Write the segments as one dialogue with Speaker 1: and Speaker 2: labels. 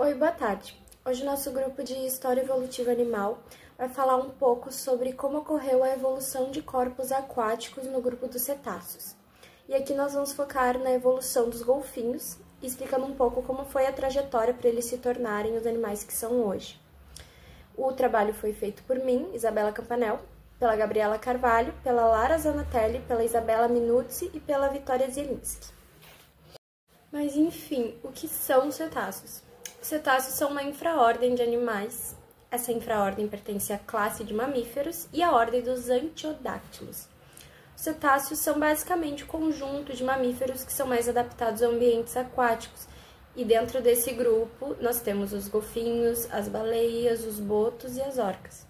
Speaker 1: Oi, boa tarde. Hoje o nosso grupo de História Evolutiva Animal vai falar um pouco sobre como ocorreu a evolução de corpos aquáticos no grupo dos cetáceos. E aqui nós vamos focar na evolução dos golfinhos, explicando um pouco como foi a trajetória para eles se tornarem os animais que são hoje. O trabalho foi feito por mim, Isabela Campanel, pela Gabriela Carvalho, pela Lara Zanatelli, pela Isabela Minuzzi e pela Vitória Zielinski. Mas enfim, o que são os cetáceos? Os cetáceos são uma infraordem de animais. Essa infraordem pertence à classe de mamíferos e à ordem dos antiodáctilos. Os cetáceos são basicamente o conjunto de mamíferos que são mais adaptados a ambientes aquáticos. E dentro desse grupo, nós temos os golfinhos, as baleias, os botos e as orcas.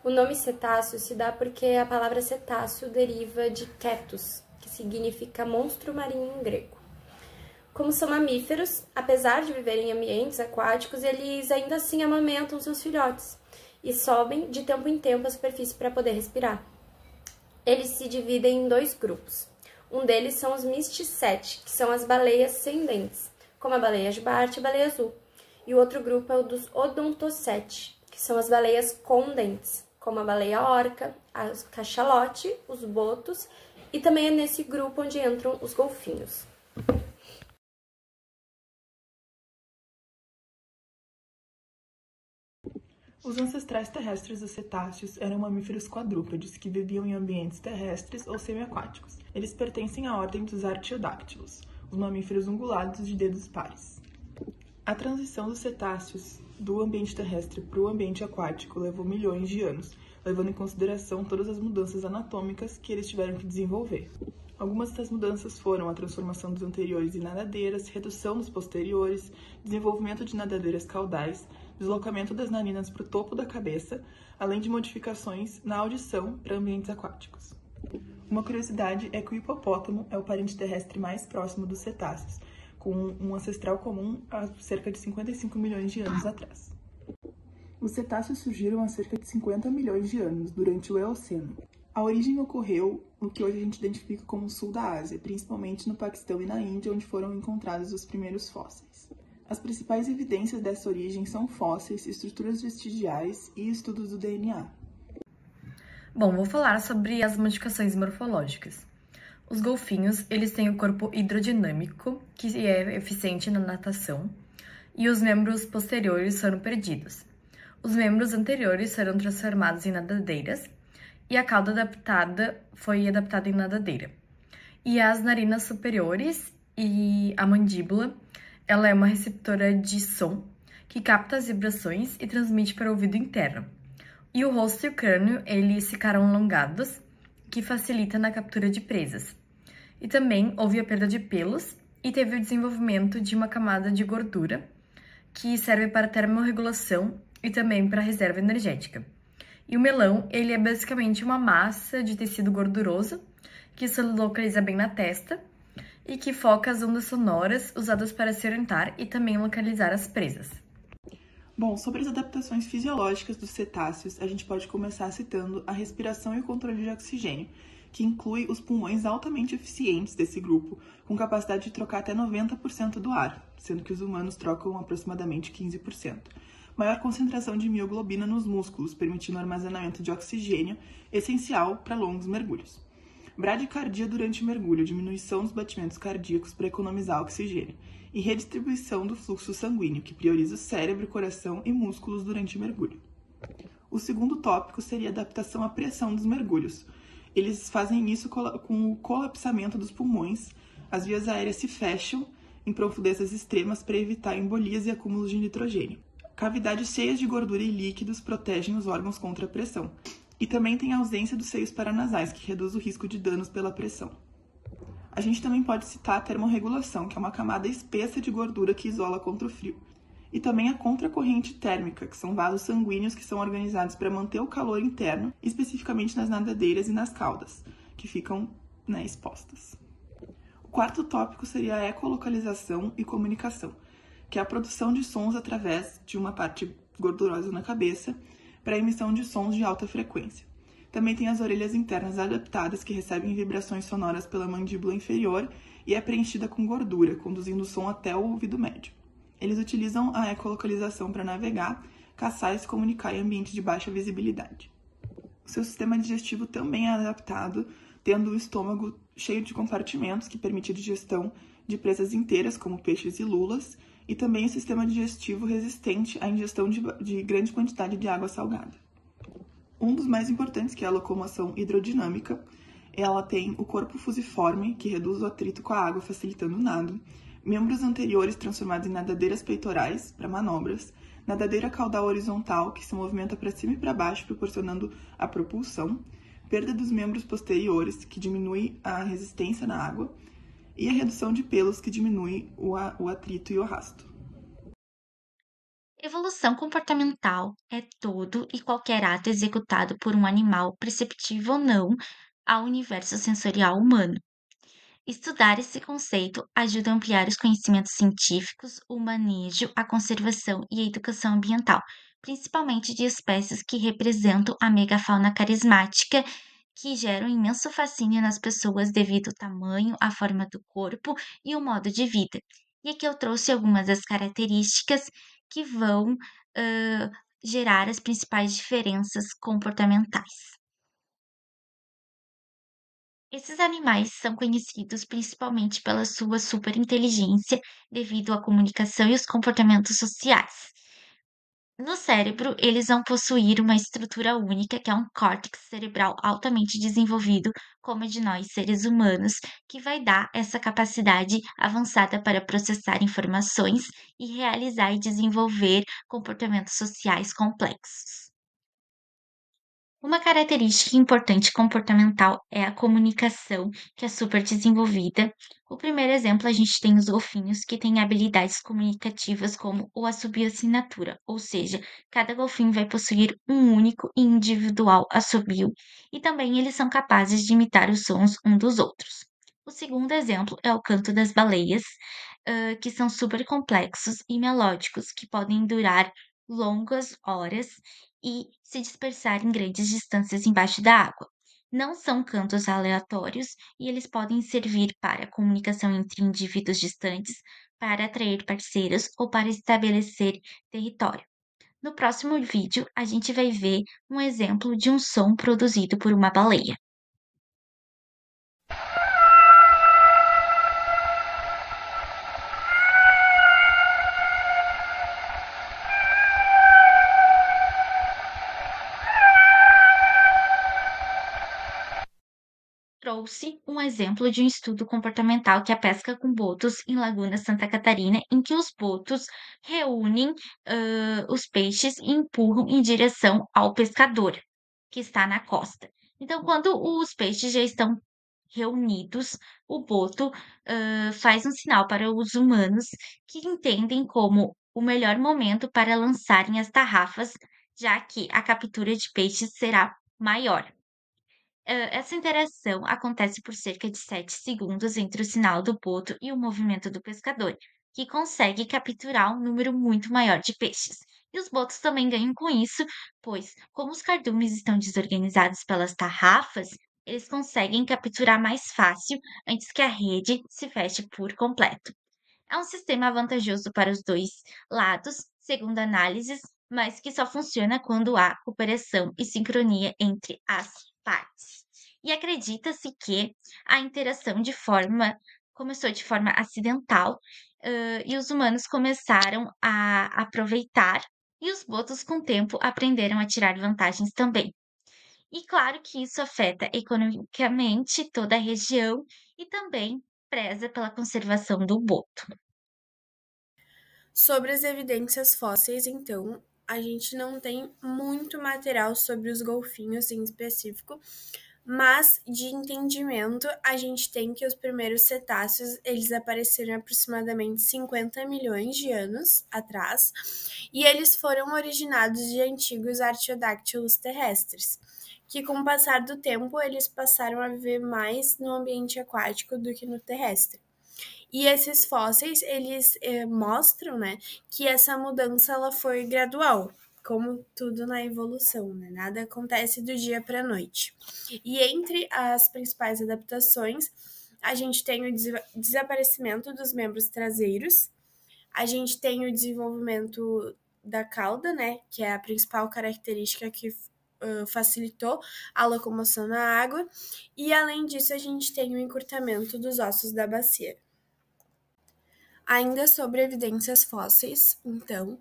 Speaker 1: O nome cetáceo se dá porque a palavra cetáceo deriva de ketos, que significa monstro marinho em grego. Como são mamíferos, apesar de viverem em ambientes aquáticos, eles ainda assim amamentam seus filhotes e sobem de tempo em tempo a superfície para poder respirar. Eles se dividem em dois grupos. Um deles são os mysticeti, que são as baleias sem dentes, como a baleia jubarte e a baleia azul. E o outro grupo é o dos odontoceti, que são as baleias com dentes, como a baleia orca, a cachalote, os botos, e também é nesse grupo onde entram os golfinhos.
Speaker 2: Os ancestrais terrestres dos cetáceos eram mamíferos quadrúpedes que viviam em ambientes terrestres ou semiaquáticos. Eles pertencem à ordem dos artiodáctilos, os mamíferos ungulados de dedos pares. A transição dos cetáceos do ambiente terrestre para o ambiente aquático levou milhões de anos, levando em consideração todas as mudanças anatômicas que eles tiveram que desenvolver. Algumas das mudanças foram a transformação dos anteriores em nadadeiras, redução dos posteriores, desenvolvimento de nadadeiras caudais, deslocamento das narinas para o topo da cabeça, além de modificações na audição para ambientes aquáticos. Uma curiosidade é que o hipopótamo é o parente terrestre mais próximo dos cetáceos, com um ancestral comum há cerca de 55 milhões de anos atrás. Os cetáceos surgiram há cerca de 50 milhões de anos, durante o Eoceno. A origem ocorreu no que hoje a gente identifica como o sul da Ásia, principalmente no Paquistão e na Índia, onde foram encontrados os primeiros fósseis. As principais evidências dessa origem são fósseis, estruturas vestigiais e estudos do DNA.
Speaker 3: Bom, vou falar sobre as modificações morfológicas. Os golfinhos, eles têm o corpo hidrodinâmico, que é eficiente na natação, e os membros posteriores foram perdidos. Os membros anteriores foram transformados em nadadeiras, e a cauda foi adaptada em nadadeira. E as narinas superiores e a mandíbula, ela é uma receptora de som que capta as vibrações e transmite para o ouvido interno. E o rosto e o crânio, eles ficaram alongados, que facilita na captura de presas. E também houve a perda de pelos e teve o desenvolvimento de uma camada de gordura, que serve para termorregulação e também para reserva energética. E o melão, ele é basicamente uma massa de tecido gorduroso que se localiza bem na testa e que foca as ondas sonoras usadas para se orientar e também localizar as presas.
Speaker 2: Bom, sobre as adaptações fisiológicas dos cetáceos, a gente pode começar citando a respiração e o controle de oxigênio, que inclui os pulmões altamente eficientes desse grupo, com capacidade de trocar até 90% do ar, sendo que os humanos trocam aproximadamente 15%. Maior concentração de mioglobina nos músculos, permitindo o armazenamento de oxigênio, essencial para longos mergulhos. Bradicardia durante o mergulho, diminuição dos batimentos cardíacos para economizar oxigênio. E redistribuição do fluxo sanguíneo, que prioriza o cérebro, coração e músculos durante o mergulho. O segundo tópico seria a adaptação à pressão dos mergulhos. Eles fazem isso com o colapsamento dos pulmões, as vias aéreas se fecham em profundezas extremas para evitar embolias e acúmulos de nitrogênio. Cavidades cheias de gordura e líquidos protegem os órgãos contra a pressão. E também tem a ausência dos seios paranasais, que reduz o risco de danos pela pressão. A gente também pode citar a termorregulação, que é uma camada espessa de gordura que isola contra o frio. E também a contracorrente térmica, que são vasos sanguíneos que são organizados para manter o calor interno, especificamente nas nadadeiras e nas caudas, que ficam expostas. O quarto tópico seria a ecolocalização e comunicação, que é a produção de sons através de uma parte gordurosa na cabeça para a emissão de sons de alta frequência. Também tem as orelhas internas adaptadas, que recebem vibrações sonoras pela mandíbula inferior e é preenchida com gordura, conduzindo o som até o ouvido médio. Eles utilizam a ecolocalização para navegar, caçar e se comunicar em ambientes de baixa visibilidade. O seu sistema digestivo também é adaptado, tendo o estômago cheio de compartimentos que permite a digestão de presas inteiras, como peixes e lulas, e também o sistema digestivo resistente à ingestão de grande quantidade de água salgada. Um dos mais importantes, que é a locomoção hidrodinâmica, ela tem o corpo fusiforme, que reduz o atrito com a água, facilitando o nado, membros anteriores transformados em nadadeiras peitorais, para manobras, nadadeira caudal horizontal, que se movimenta para cima e para baixo, proporcionando a propulsão, perda dos membros posteriores, que diminui a resistência na água, e a redução de pelos, que diminui o atrito e o arrasto.
Speaker 4: Evolução comportamental é todo e qualquer ato executado por um animal perceptível ou não ao universo sensorial humano. Estudar esse conceito ajuda a ampliar os conhecimentos científicos, o manejo, a conservação e a educação ambiental, principalmente de espécies que representam a megafauna carismática, que gera um imenso fascínio nas pessoas devido ao tamanho, à forma do corpo e o modo de vida. E aqui eu trouxe algumas das características que vão gerar as principais diferenças comportamentais. Esses animais são conhecidos principalmente pela sua superinteligência devido à comunicação e os comportamentos sociais. No cérebro, eles vão possuir uma estrutura única, que é um córtex cerebral altamente desenvolvido, como a de nós seres humanos, que vai dar essa capacidade avançada para processar informações e realizar e desenvolver comportamentos sociais complexos. Uma característica importante comportamental é a comunicação, que é super desenvolvida. O primeiro exemplo, a gente tem os golfinhos, que têm habilidades comunicativas como o assobio-assinatura, ou seja, cada golfinho vai possuir um único e individual assobio, e também eles são capazes de imitar os sons um dos outros. O segundo exemplo é o canto das baleias, que são super complexos e melódicos, que podem durar longas horas e se dispersar em grandes distâncias embaixo da água. Não são cantos aleatórios e eles podem servir para comunicação entre indivíduos distantes, para atrair parceiros ou para estabelecer território. No próximo vídeo, a gente vai ver um exemplo de um som produzido por uma baleia. Trouxe um exemplo de um estudo comportamental, que é a pesca com botos em Laguna Santa Catarina, em que os botos reúnem os peixes e empurram em direção ao pescador, que está na costa. Então, quando os peixes já estão reunidos, o boto faz um sinal para os humanos, que entendem como o melhor momento para lançarem as tarrafas, já que a captura de peixes será maior. Essa interação acontece por cerca de 7 segundos entre o sinal do boto e o movimento do pescador, que consegue capturar um número muito maior de peixes. E os botos também ganham com isso, pois, como os cardumes estão desorganizados pelas tarrafas, eles conseguem capturar mais fácil antes que a rede se feche por completo. É um sistema vantajoso para os dois lados, segundo análises, mas que só funciona quando há cooperação e sincronia entre as partes. E acredita-se que a interação começou de forma acidental, e os humanos começaram a aproveitar, e os botos, com o tempo, aprenderam a tirar vantagens também. E claro que isso afeta economicamente toda a região e também preza pela conservação do boto.
Speaker 1: Sobre as evidências fósseis, então, a gente não tem muito material sobre os golfinhos em específico, mas de entendimento, a gente tem que os primeiros cetáceos, eles apareceram aproximadamente 50 milhões de anos atrás, e eles foram originados de antigos artiodáctilos terrestres, que com o passar do tempo, eles passaram a viver mais no ambiente aquático do que no terrestre. E esses fósseis, eles mostram, né, que essa mudança ela foi gradual, como tudo na evolução, né? Nada acontece do dia para a noite. E entre as principais adaptações, a gente tem o desaparecimento dos membros traseiros, A gente tem o desenvolvimento da cauda, né, que é a principal característica que facilitou a locomoção na água, e além disso a gente tem o encurtamento dos ossos da bacia. Ainda sobre evidências fósseis, então,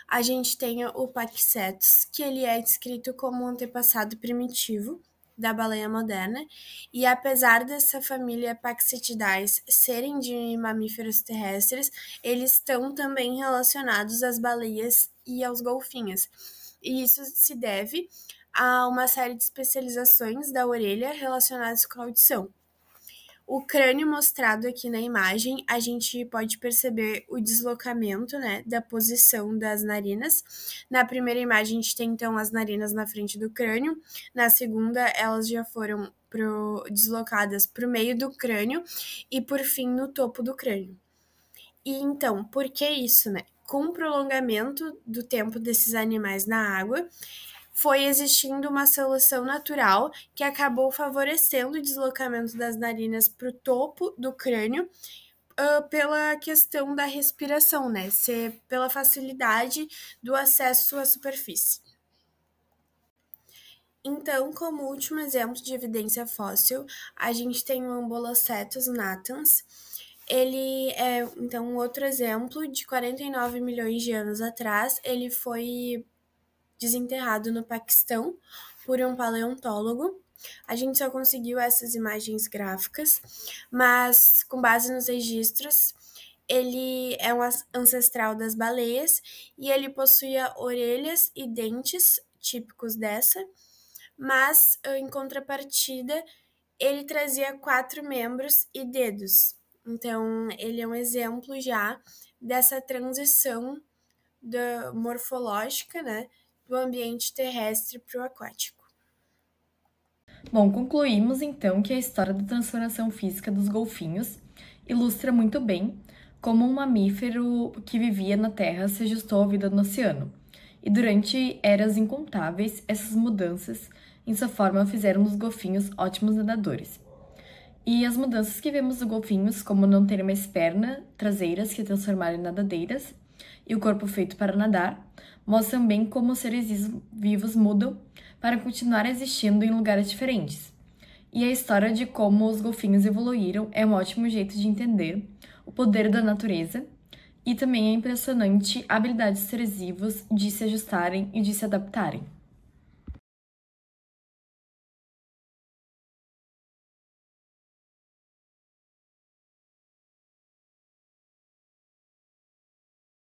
Speaker 1: a gente tem o Paquicetus, que ele é descrito como um antepassado primitivo da baleia moderna, e apesar dessa família Paxitidae serem de mamíferos terrestres, eles estão também relacionados às baleias e aos golfinhos. E isso se deve a uma série de especializações da orelha relacionadas com a audição. O crânio mostrado aqui na imagem, a gente pode perceber o deslocamento, né, da posição das narinas. Na primeira imagem, a gente tem, então, as narinas na frente do crânio. Na segunda, elas já foram deslocadas para o meio do crânio e, por fim, no topo do crânio. E, então, por que isso, né? Com o prolongamento do tempo desses animais na água, foi existindo uma seleção natural que acabou favorecendo o deslocamento das narinas para o topo do crânio pela questão da respiração, né? Pela facilidade do acesso à superfície. Então, como último exemplo de evidência fóssil, a gente tem o Ambulocetus natans. Ele é, então, um outro exemplo de 49 milhões de anos atrás. Ele foi desenterrado no Paquistão por um paleontólogo. A gente só conseguiu essas imagens gráficas, mas com base nos registros, ele é um ancestral das baleias e ele possuía orelhas e dentes típicos dessa, mas em contrapartida, ele trazia 4 membros e dedos. Então, ele é um exemplo já dessa transição morfológica, né, do ambiente terrestre para o aquático.
Speaker 3: Bom, concluímos então que a história da transformação física dos golfinhos ilustra muito bem como um mamífero que vivia na Terra se ajustou à vida no oceano. E durante eras incontáveis, essas mudanças em sua forma fizeram dos golfinhos ótimos nadadores. E as mudanças que vemos dos golfinhos, como não terem mais pernas traseiras que transformaram em nadadeiras, e o corpo feito para nadar, mostram bem como os seres vivos mudam para continuar existindo em lugares diferentes. E a história de como os golfinhos evoluíram é um ótimo jeito de entender o poder da natureza e também a impressionante habilidade dos seres vivos de se ajustarem e de se adaptarem.